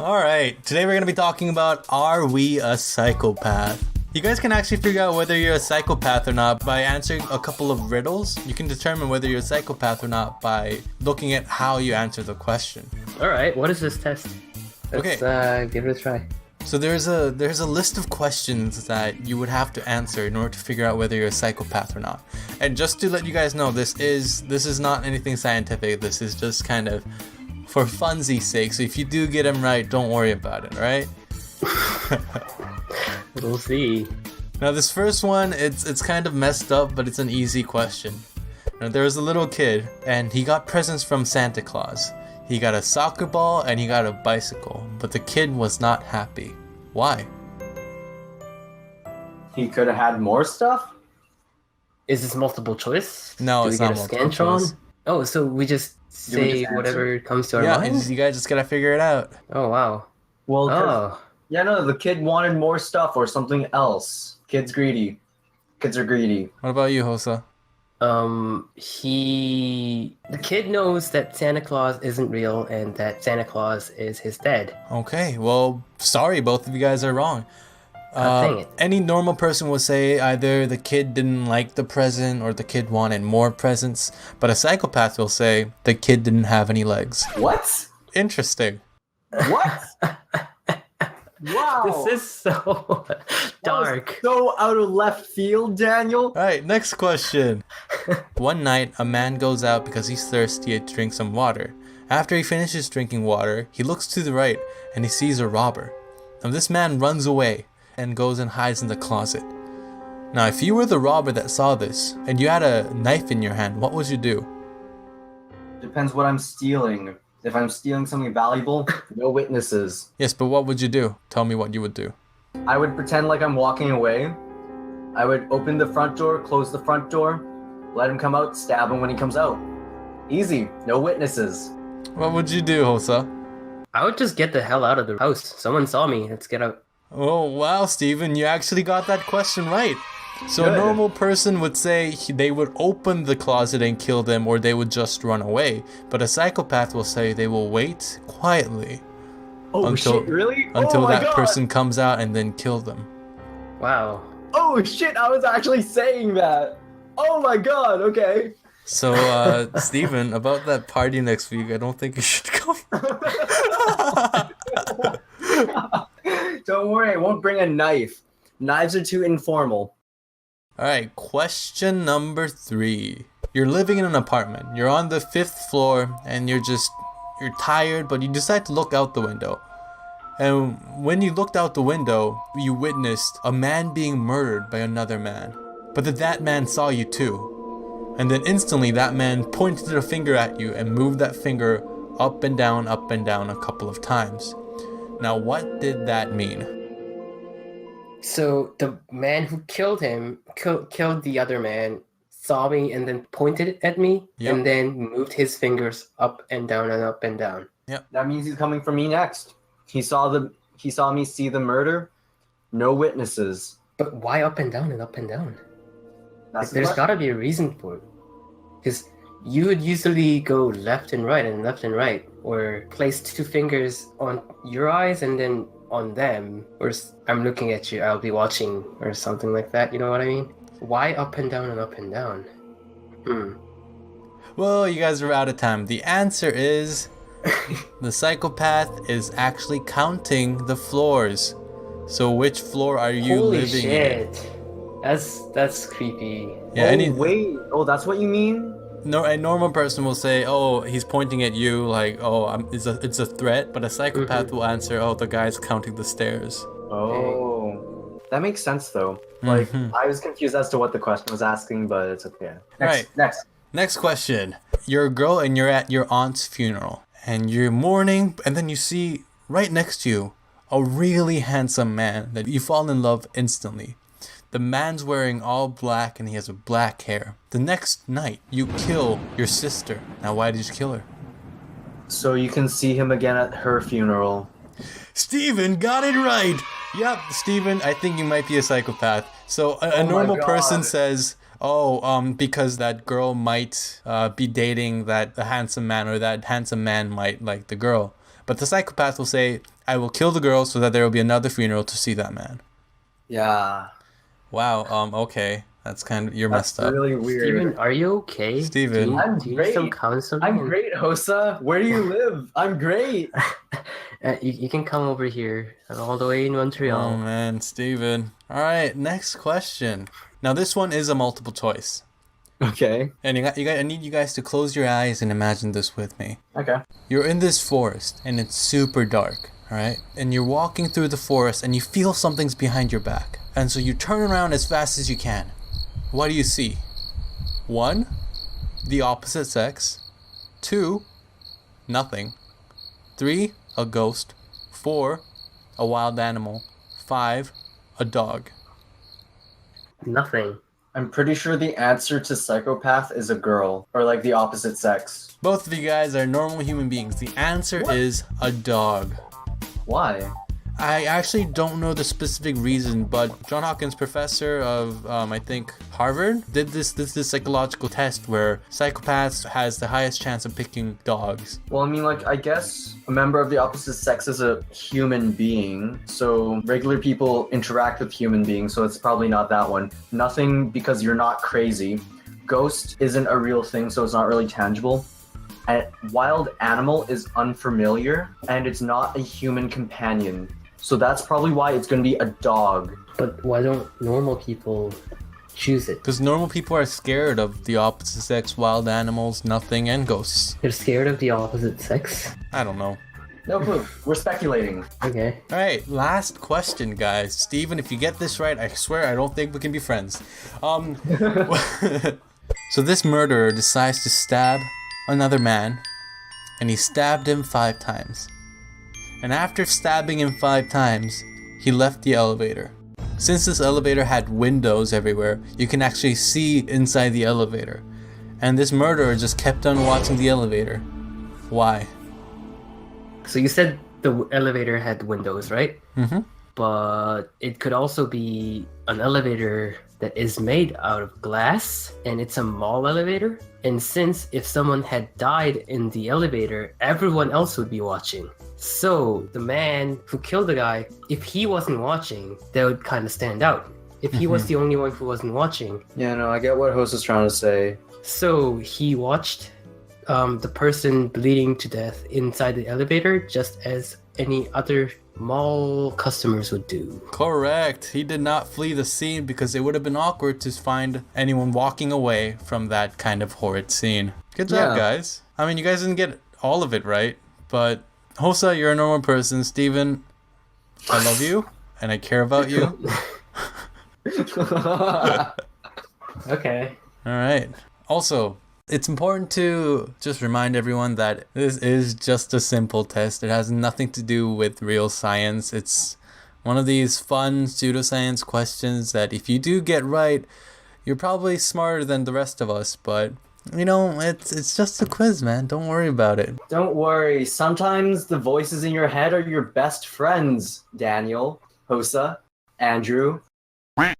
Alright, today we're going to be talking about, are we a psychopath? You guys can actually figure out whether you're a psychopath or not by answering a couple of riddles. You can determine whether you're a psychopath or not by looking at how you answer the question. Alright, what is this test? Let's give it a try. So there's a list of questions that you would have to answer in order to figure out whether you're a psychopath or not. And just to let you guys know, this is not anything scientific. This is just kind of for funsies' sake. So if you do get them right, don't worry about it, right? We'll see. Now this first one, it's kind of messed up, but it's an easy question. Now, there was a little kid, and he got presents from Santa Claus. He got a soccer ball and he got a bicycle, but the kid was not happy. Why? He could have had more stuff? Is this multiple choice? No, it's not multiple choice. Oh, so we just say whatever comes to our minds? You guys just gotta figure it out. Oh, wow. Well, the kid wanted more stuff or something else. Kid's greedy. Kids are greedy. What about you, Hosa? The kid knows that Santa Claus isn't real and that Santa Claus is his dad. Okay, well, sorry, both of you guys are wrong. Dang it. Any normal person would say either the kid didn't like the present or the kid wanted more presents, but a psychopath will say the kid didn't have any legs. What? Interesting. What? Wow. This is so dark. So out of left field, Daniel. Alright, next question. One night, a man goes out because he's thirsty to drink some water. After he finishes drinking water, he looks to the right and he sees a robber. Now this man runs away and goes and hides in the closet. Now if you were the robber that saw this and you had a knife in your hand, what would you do? Depends what I'm stealing. If I'm stealing something valuable, no witnesses. Yes, but what would you do? Tell me what you would do. I would pretend like I'm walking away. I would open the front door, close the front door, let him come out, stab him when he comes out. Easy, no witnesses. What would you do, Hosa? I would just get the hell out of the house. Someone saw me. Let's get out. Oh, wow, Steven, you actually got that question right. So Good. A normal person would say they would open the closet and kill them, or they would just run away. But a psychopath will say they will wait quietly Shit, really? until that God. person comes out and then kill them. Wow. Oh shit, I was actually saying that. Oh my god, okay. So, Steven, about that party next week, I don't think you should come. Don't worry, I won't bring a knife. Knives are too informal. Alright, question number 3. You're living in an apartment. You're on the 5th floor and you're tired, but you decide to look out the window. And when you looked out the window, you witnessed a man being murdered by another man. But that man saw you too. And then instantly that man pointed a finger at you and moved that finger up and down a couple of times. Now what did that mean? So the man who killed him, killed the other man, saw me and then pointed at me, Yep. and then moved his fingers up and down and up and down. That means he's coming for me next. He saw me see the murder. No witnesses. But why up and down and up and down? That's the There's question. gotta be a reason for it. Because you would usually go left and right, or place 2 fingers on your eyes and then on them, or I'm looking at you, I'll be watching, or something like that, you know what I mean? Why up and down and up and down? Well, you guys are out of time. The answer is the psychopath is actually counting the floors. So which floor are you Holy living shit. That's creepy. in? Yeah, Wait. Oh, that's what you mean? a normal person will say, oh, he's pointing at you like, oh, it's a threat. But a psychopath will answer, oh, the guy's counting the stairs. Oh. That makes sense, though. Like, I was confused as to what the question was asking, but it's okay. Next. Next question. You're a girl and you're at your aunt's funeral. And you're mourning, and then you see right next to you a really handsome man that you fall in love instantly. The man's wearing all black and he has black hair. The next night, you kill your sister. Now, why did you kill her? So you can see him again at her funeral. Steven got it right! Yep, Steven, I think you might be a psychopath. So a my normal God. person says, because that girl might be dating that handsome man, or that handsome man might like the girl. But the psychopath will say, I will kill the girl so that there will be another funeral to see that man. Yeah. Wow, okay. That's kind of, you're That's messed up. really weird. Steven, are you okay? Steven. I'm do you need some great. counseling? I'm great, Hosa. Where do you live? I'm great. You can come over here. I'm all the way in Montreal. Oh man, Steven. Alright, next question. Now this one is a multiple choice. Okay. And I need you guys to close your eyes and imagine this with me. Okay. You're in this forest and it's super dark, alright? And you're walking through the forest and you feel something's behind your back. And so you turn around as fast as you can. What do you see? 1, the opposite sex. 2, nothing. 3, a ghost. 4, a wild animal. 5, a dog. Nothing. I'm pretty sure the answer to psychopath is a girl, or like the opposite sex. Both of you guys are normal human beings. The answer is a dog. Why? I actually don't know the specific reason, but John Hopkins, professor of, I think, Harvard, did this psychological test where psychopaths has the highest chance of picking dogs. Well, I mean, like, I guess a member of the opposite sex is a human being, so regular people interact with human beings, so it's probably not that one. Nothing, because you're not crazy. Ghost isn't a real thing, so it's not really tangible. A wild animal is unfamiliar, and it's not a human companion. So that's probably why it's going to be a dog. But why don't normal people choose it? Because normal people are scared of the opposite sex, wild animals, nothing, and ghosts. They're scared of the opposite sex? I don't know. No clue. We're speculating. Okay. Alright, last question, guys. Steven, if you get this right, I swear I don't think we can be friends. So this murderer decides to stab another man, and he stabbed him 5 times. And after stabbing him 5 times, he left the elevator. Since this elevator had windows everywhere, you can actually see inside the elevator. And this murderer just kept on watching the elevator. Why? So you said the elevator had windows, right? Mm-hmm. But it could also be an elevator that is made out of glass, and it's a mall elevator. And since if someone had died in the elevator, everyone else would be watching. So the man who killed the guy, if he wasn't watching, that would kind of stand out. If he was the only one who wasn't watching. Yeah, no, I get what Host is trying to say. So he watched the person bleeding to death inside the elevator just as any other mall customers would do. Correct. He did not flee the scene because it would have been awkward to find anyone walking away from that kind of horrid scene. Good job, guys. I mean, you guys didn't get all of it right, but Hosa, you're a normal person. Steven, I love you and I care about you. Okay. All right. Also, it's important to just remind everyone that this is just a simple test. It has nothing to do with real science. It's one of these fun pseudoscience questions that if you do get right, you're probably smarter than the rest of us, but you know, it's just a quiz, man. Don't worry about it. Don't worry. Sometimes the voices in your head are your best friends, Daniel, Hosa, Andrew,